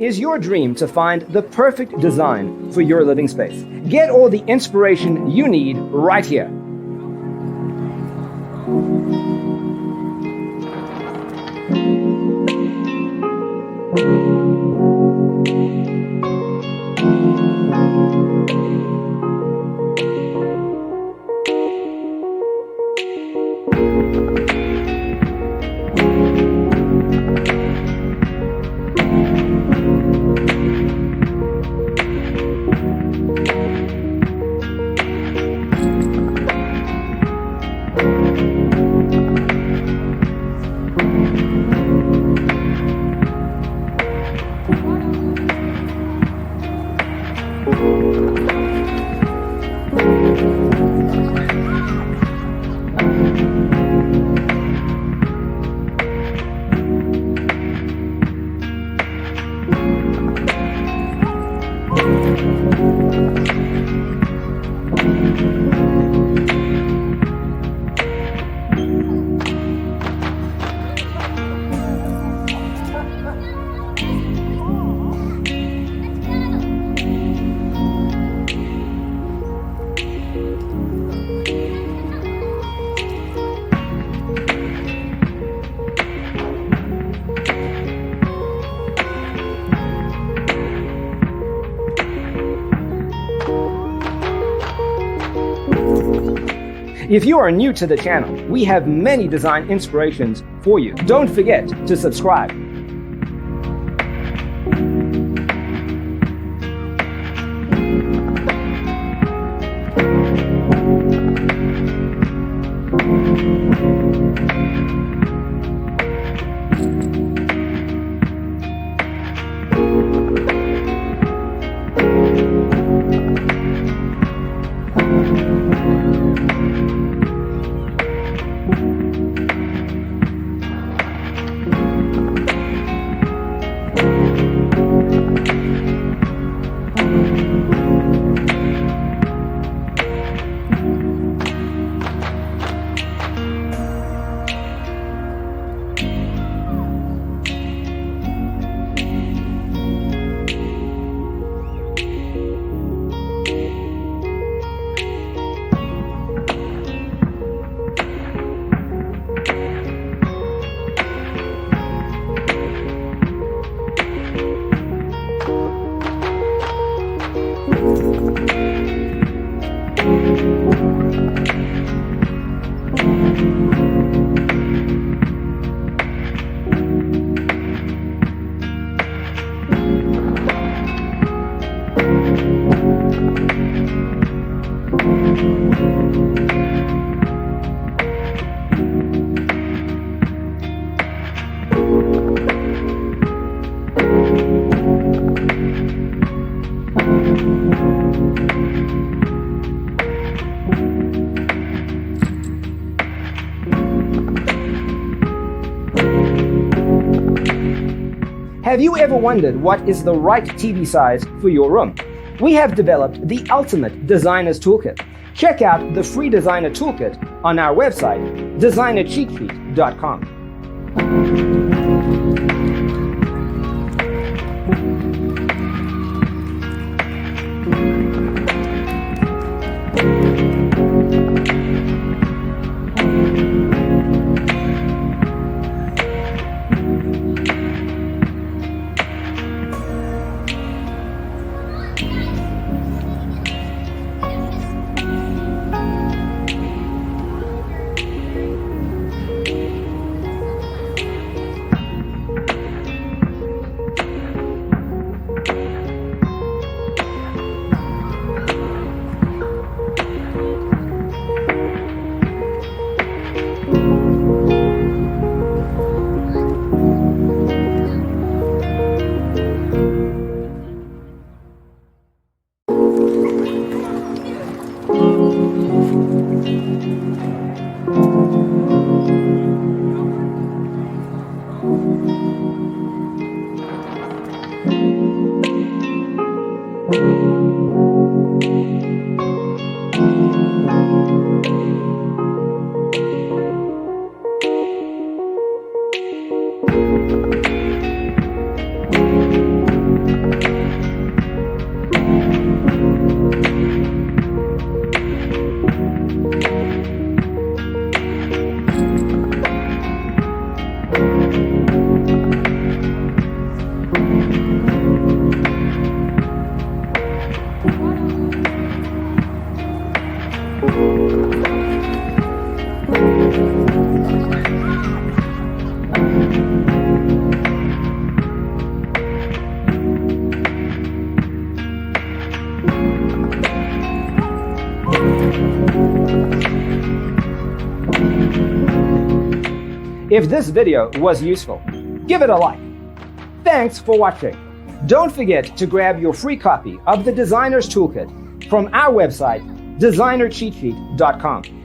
is your dream to find the perfect design for your living space. Get all the inspiration you need right here. If you are new to the channel, we have many design inspirations for you. Don't forget to subscribe. Have you ever wondered what is the right TV size for your room? We have developed the ultimate designer's toolkit. Check out the free designer toolkit on our website, designercheatsheet.com. If this video was useful, give it a like. Thanks for watching. Don't forget to grab your free copy of the Designer's Toolkit from our website, designercheatsheet.com.